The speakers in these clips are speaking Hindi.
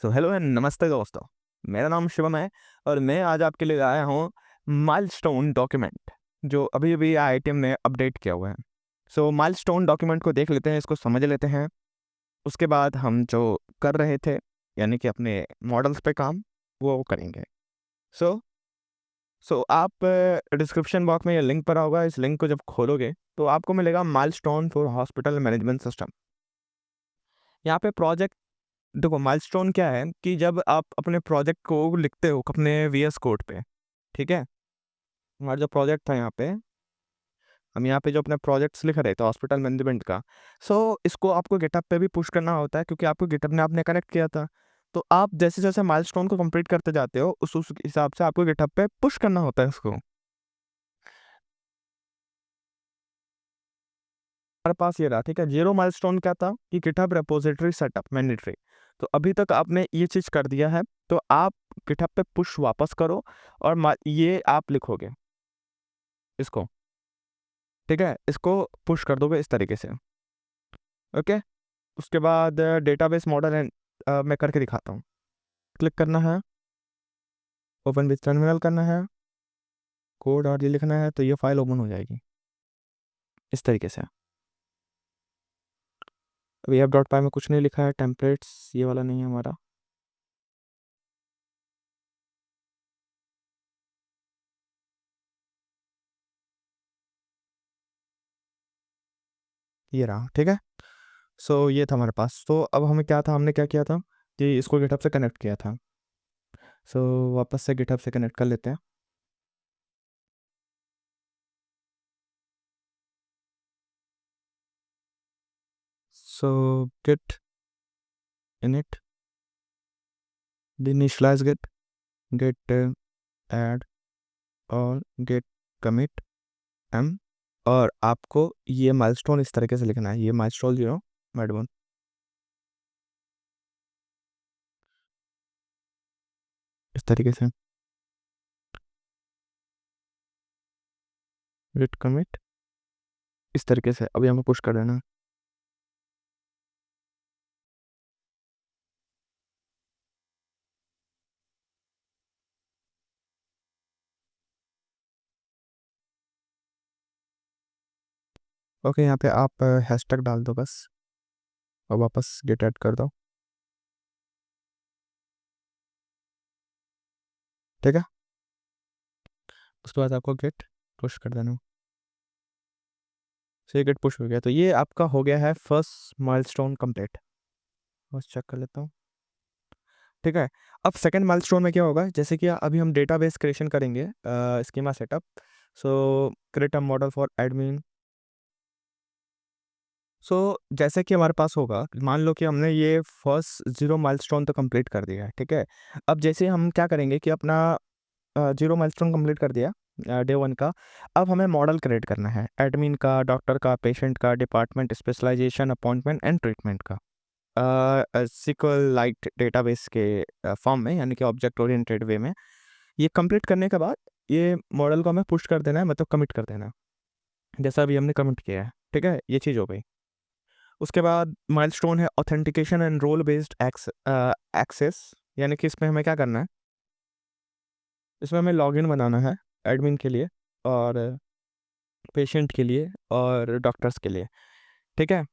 हेलो एंड नमस्ते दोस्तों। मेरा नाम शिवम है और मैं आज आपके लिए आया हूँ माइलस्टोन डॉक्यूमेंट जो अभी अभी आईआईटीएम ने अपडेट किया हुआ है। माइलस्टोन डॉक्यूमेंट को देख लेते हैं, इसको समझ लेते हैं। उसके बाद हम जो कर रहे थे यानी कि अपने मॉडल्स पे काम वो करेंगे। सो आप डिस्क्रिप्शन बॉक्स में ये लिंक पड़ा होगा। इस लिंक को जब खोलोगे तो आपको मिलेगा milestone for hospital management system. यहाँ पे प्रोजेक्ट देखो, माइलस्टोन क्या है कि जब आप अपने प्रोजेक्ट को लिखते हो अपने वीएस कोड पे, ठीक है। हमारा जो प्रोजेक्ट था यहाँ पे, हम यहाँ पे जो अपने प्रोजेक्ट्स लिख रहे थे हॉस्पिटल मैनेजमेंट का, इसको आपको गिटहब पे भी पुश करना होता है क्योंकि आपको गिटहब ने आपने कनेक्ट किया था। तो आप जैसे जैसे माइलस्टोन को कंप्लीट करते जाते हो उस हिसाब से आपको गिटहब पे पुश करना होता है उसको। हमारे पास ये रहा, ठीक है। जीरो माइलस्टोन क्या था कि गिटहब रेपोजिटरी सेटअप मैंडेटरी। तो अभी तक आपने ये चीज़ कर दिया है, तो आप गिटहब पे पुश वापस करो और ये आप लिखोगे इसको, ठीक है। इसको पुश कर दोगे इस तरीके से, ओके। उसके बाद डेटाबेस मॉडल एंड मैं करके दिखाता हूँ। क्लिक करना है, ओपन विथ टर्मिनल करना है, कोड और ये लिखना है, तो ये फाइल ओपन हो जाएगी इस तरीके से। अभी एफ डॉट पाई में कुछ नहीं लिखा है, टेम्पलेट्स ये वाला नहीं है हमारा। ये रहा, ठीक है। ये था हमारे पास। तो अब हमें क्या था, हमने क्या किया था कि इसको गिटहब से कनेक्ट किया था। सो वापस से गिटहब से कनेक्ट कर लेते हैं। Git init, the initialize git add और git commit m। और आपको ये माइलस्टोन इस तरीके से लिखना है, ये माइलस्टोन जीरो मैडवन इस तरीके से, git commit इस तरीके से। अभी हमें पुश कर देना है। ओके, यहाँ पे आप हैशटैग डाल दो बस और वापस गेट ऐड कर दो, ठीक है। उसके बाद आपको गेट पुश कर देना। ये गेट पुश हो गया, तो ये आपका हो गया है फर्स्ट माइलस्टोन कंप्लीट। बस चेक कर लेता हूँ, ठीक है। अब सेकंड माइलस्टोन में क्या होगा, जैसे कि अभी हम डेटाबेस क्रिएशन करेंगे, schema setup. Create a model for admin. जैसे कि हमारे पास होगा, मान लो कि हमने ये फर्स्ट जीरो माइलस्टोन तो कंप्लीट कर दिया है, ठीक है। अब जैसे हम क्या करेंगे कि अपना जीरो माइलस्टोन कंप्लीट कर दिया डे वन का। अब हमें मॉडल क्रिएट करना है एडमिन का, डॉक्टर का, पेशेंट का, department, specialisation, appointment and treatment का, सिक्वल लाइट डेटाबेस के फॉर्म में, यानी कि ऑब्जेक्ट ओरिएंटेड वे में। ये कंप्लीट करने के बाद ये मॉडल को हमें पुश कर देना है, मतलब कमिट कर देना है, जैसा अभी हमने कमिट किया है, ठीक है। ये चीज़ हो गई। उसके बाद माइलस्टोन है authentication and role based access, यानी कि इसमें हमें क्या करना है, इसमें हमें लॉगिन बनाना है एडमिन के लिए और पेशेंट के लिए और डॉक्टर्स के लिए, ठीक है।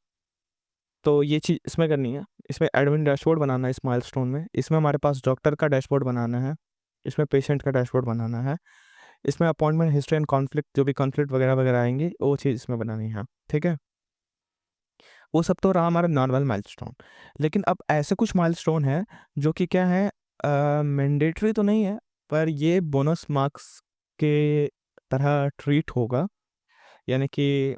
तो ये चीज़ इसमें करनी है। इसमें एडमिन डैशबोर्ड बनाना है इस माइलस्टोन में। इसमें हमारे पास डॉक्टर का डैशबोर्ड बनाना है, इसमें पेशेंट का डैशबोर्ड बनाना है, इसमें अपॉइंटमेंट हिस्ट्री एंड कॉन्फ्लिक्ट, जो भी कॉन्फ्लिक्ट वगैरह वगैरह आएंगे वो चीज़ इसमें बनानी है, ठीक है। वो सब तो रहा हमारा नॉर्मल माइलस्टोन। लेकिन अब ऐसे कुछ माइलस्टोन है जो कि क्या है, मैंडेटरी तो नहीं है, पर ये बोनस मार्क्स के तरह ट्रीट होगा, यानी कि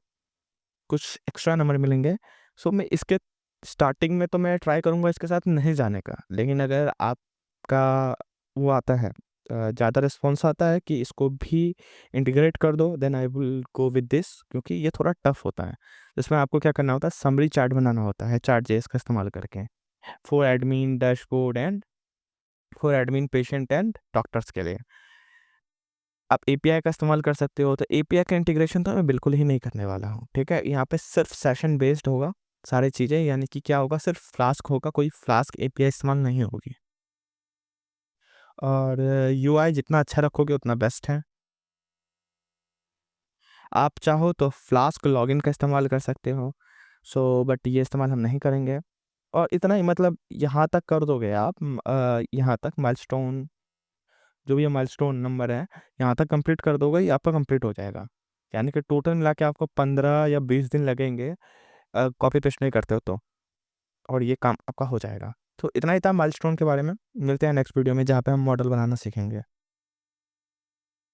कुछ एक्स्ट्रा नंबर मिलेंगे। मैं इसके स्टार्टिंग में तो मैं ट्राई करूँगा इसके साथ नहीं जाने का, लेकिन अगर आपका वो आता है, ज़्यादा रिस्पॉन्स आता है कि इसको भी इंटीग्रेट कर दो, then I will go with this, क्योंकि ये थोड़ा टफ होता है। इसमें आपको क्या करना होता है, समरी चार्ट बनाना होता है चार्ट जेएस का इस्तेमाल करके, for admin dashboard and for admin patient and doctors के लिए। आप एपीआई का इस्तेमाल कर सकते हो, तो एपीआई का इंटीग्रेशन तो मैं बिल्कुल ही नहीं करने वाला हूँ, ठीक है। यहाँ पे सिर्फ सेशन बेस्ड होगा सारी चीज़ें, यानी कि क्या होगा, सिर्फ फ्लास्क होगा, कोई फ्लास्क एपीआई इस्तेमाल नहीं होगी। और यूआई जितना अच्छा रखोगे उतना बेस्ट है। आप चाहो तो फ्लास्क लॉगिन का इस्तेमाल कर सकते हो, सो बट ये इस्तेमाल हम नहीं करेंगे। और इतना ही, मतलब यहाँ तक कर दोगे आप, यहाँ तक माइलस्टोन, जो भी ये माइलस्टोन नंबर है, यहाँ तक कंप्लीट कर दोगे, ये आपका कंप्लीट हो जाएगा। यानी कि टोटल मिला के आपको 15 या 20 दिन लगेंगे, कॉपी पेस्ट नहीं करते हो तो, और ये काम आपका हो जाएगा। तो इतना ही था माइलस्टोन के बारे में। मिलते हैं नेक्स्ट वीडियो में, जहाँ पे हम मॉडल बनाना सीखेंगे।